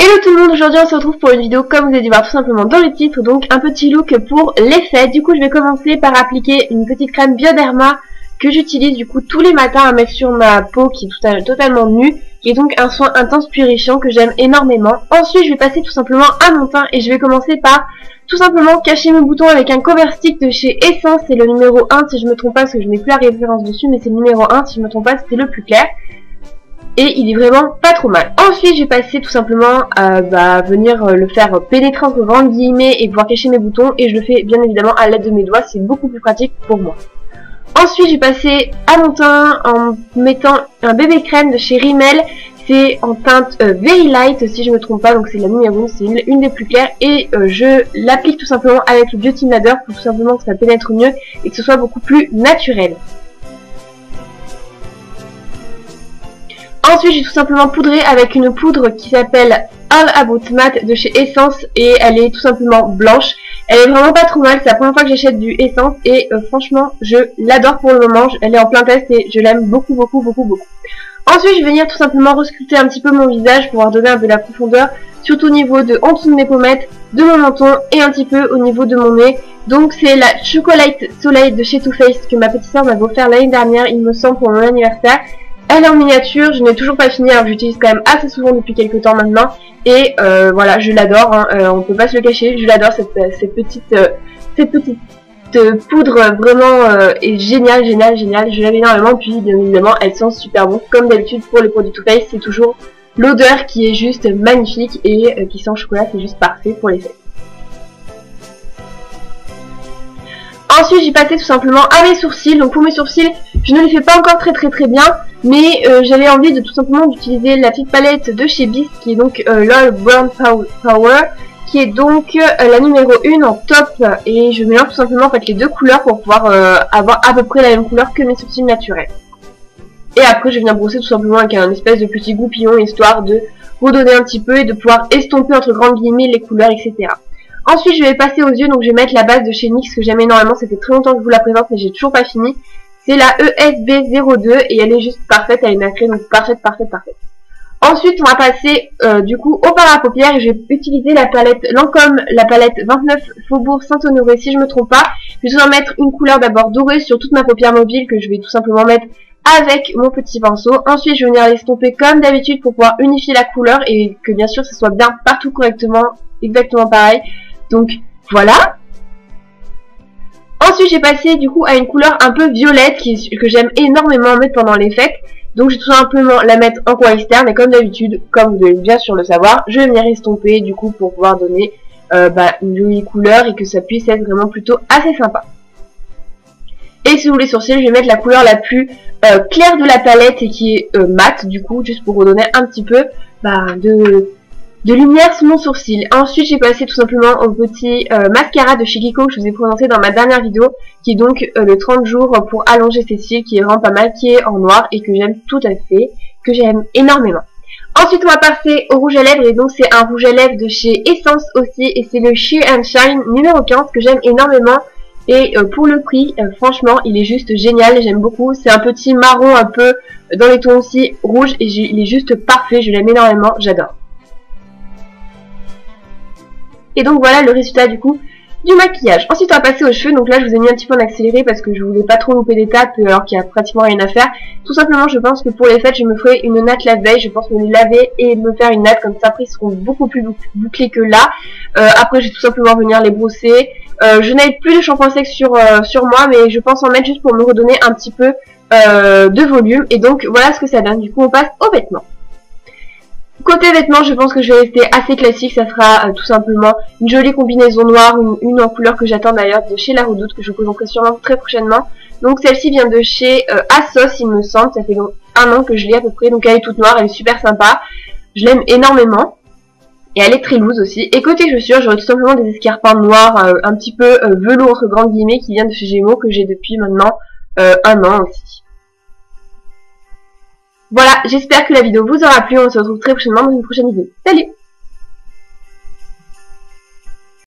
Hello tout le monde, aujourd'hui on se retrouve pour une vidéo comme vous avez dû voir tout simplement dans le titre, donc un petit look pour l'effet. Du coup je vais commencer par appliquer une petite crème Bioderma que j'utilise du coup tous les matins à mettre sur ma peau qui est totalement nue, qui est donc un soin intense purifiant que j'aime énormément. Ensuite je vais passer tout simplement à mon teint et je vais commencer par tout simplement cacher mes boutons avec un cover stick de chez Essence. C'est le numéro 1 si je me trompe pas parce que je n'ai plus la référence dessus, mais c'est le numéro 1 si je me trompe pas, c'était le plus clair. Et il est vraiment pas trop mal. Ensuite, j'ai passé tout simplement à venir le faire pénétrer entre grandes guillemets et pouvoir cacher mes boutons. Et je le fais bien évidemment à l'aide de mes doigts, c'est beaucoup plus pratique pour moi. Ensuite, j'ai passé à mon teint en mettant un bébé crème de chez Rimmel. C'est en teinte Very Light si je me trompe pas, donc c'est la numéro 1, c'est une des plus claires. Et je l'applique tout simplement avec le Beauty Blender pour tout simplement que ça pénètre mieux et que ce soit beaucoup plus naturel. Ensuite, j'ai tout simplement poudré avec une poudre qui s'appelle All About Matte de chez Essence et elle est tout simplement blanche. Elle est vraiment pas trop mal, c'est la première fois que j'achète du Essence et franchement, je l'adore pour le moment. Elle est en plein test et je l'aime beaucoup. Ensuite, je vais venir tout simplement resculpter un petit peu mon visage pour pouvoir donner un peu de la profondeur, surtout au niveau de en dessous de mes pommettes, de mon menton et un petit peu au niveau de mon nez. Donc c'est la Chocolate Soleil de chez Too Faced que ma petite soeur m'avait offert l'année dernière, il me semble, pour mon anniversaire. Elle est en miniature, je n'ai toujours pas fini, alors j'utilise quand même assez souvent depuis quelques temps maintenant. Et voilà, je l'adore, hein, on peut pas se le cacher, je l'adore cette petite poudre vraiment est géniale, je l'aime énormément. Puis bien évidemment, elle sent super bon. Comme d'habitude pour les produits Too Faced, c'est toujours l'odeur qui est juste magnifique et qui sent le chocolat, c'est juste parfait pour les fêtes. Ensuite, j'ai passé tout simplement à mes sourcils. Donc pour mes sourcils, je ne les fais pas encore très bien, mais j'avais envie de tout simplement d'utiliser la petite palette de chez Beast qui est donc LOL Brown Power, qui est donc la numéro 1 en top, et je mélange tout simplement en fait les deux couleurs pour pouvoir avoir à peu près la même couleur que mes sourcils naturels. Et après, je viens brosser tout simplement avec un espèce de petit goupillon histoire de redonner un petit peu et de pouvoir estomper entre grandes guillemets les couleurs, etc. Ensuite, je vais passer aux yeux, donc je vais mettre la base de chez NYX que j'aime énormément, ça fait très longtemps que je vous la présente mais j'ai toujours pas fini. C'est la ESB02 et elle est juste parfaite, elle est nacrée, donc parfaite. Ensuite, on va passer du coup au fard à paupières et je vais utiliser la palette Lancôme, la palette 29 Faubourg Saint-Honoré si je me trompe pas. Je vais tout mettre une couleur d'abord dorée sur toute ma paupière mobile que je vais tout simplement mettre avec mon petit pinceau. Ensuite, je vais venir l'estomper comme d'habitude pour pouvoir unifier la couleur et que bien sûr ça soit bien partout correctement, exactement pareil. Donc voilà. Ensuite, j'ai passé du coup à une couleur un peu violette que j'aime énormément mettre pendant les fêtes. Donc je vais tout simplement la mettre en coin externe et comme d'habitude, comme vous devez bien sûr le savoir, je vais venir estomper du coup pour pouvoir donner une jolie couleur et que ça puisse être vraiment plutôt assez sympa. Et sous les sourcils, je vais mettre la couleur la plus claire de la palette et qui est mate du coup, juste pour redonner un petit peu de lumière sous mon sourcil. Ensuite, j'ai passé tout simplement au petit mascara de chez Kiko que je vous ai présenté dans ma dernière vidéo, qui est donc le 30 jours pour allonger ses cils, qui est vraiment pas mal, qui est en noir et que j'aime tout à fait, que j'aime énormément. Ensuite, on va passer au rouge à lèvres et donc c'est un rouge à lèvres de chez Essence aussi et c'est le Sheer and Shine numéro 15 que j'aime énormément. Et pour le prix, franchement, il est juste génial, j'aime beaucoup. C'est un petit marron un peu dans les tons aussi rouge et il est juste parfait, je l'aime énormément, j'adore. Et donc voilà le résultat du coup du maquillage. Ensuite on va passer aux cheveux, donc là je vous ai mis un petit peu en accéléré parce que je voulais pas trop louper d'étapes alors qu'il y a pratiquement rien à faire. Tout simplement je pense que pour les fêtes je me ferai une natte la veille, je pense me les laver et me faire une natte comme ça, après ils seront beaucoup plus bouclés que là. Après je vais tout simplement venir les brosser. Je n'ai plus de shampoing sec sur moi mais je pense en mettre juste pour me redonner un petit peu de volume. Et donc voilà ce que ça donne, du coup on passe aux vêtements. Côté vêtements, je pense que je vais rester assez classique, ça sera tout simplement une jolie combinaison noire, une en couleur que j'attends d'ailleurs de chez La Redoute, que je vous présenterai sûrement très prochainement. Donc celle-ci vient de chez Asos il me semble, ça fait donc 1 an que je l'ai à peu près, donc elle est toute noire, elle est super sympa, je l'aime énormément. Et elle est très loose aussi. Et côté chaussures, j'aurai tout simplement des escarpins noirs, un petit peu velours entre grandes guillemets, qui vient de chez Gémeaux, que j'ai depuis maintenant 1 an aussi. Voilà, j'espère que la vidéo vous aura plu, on se retrouve très prochainement dans une prochaine vidéo. Salut!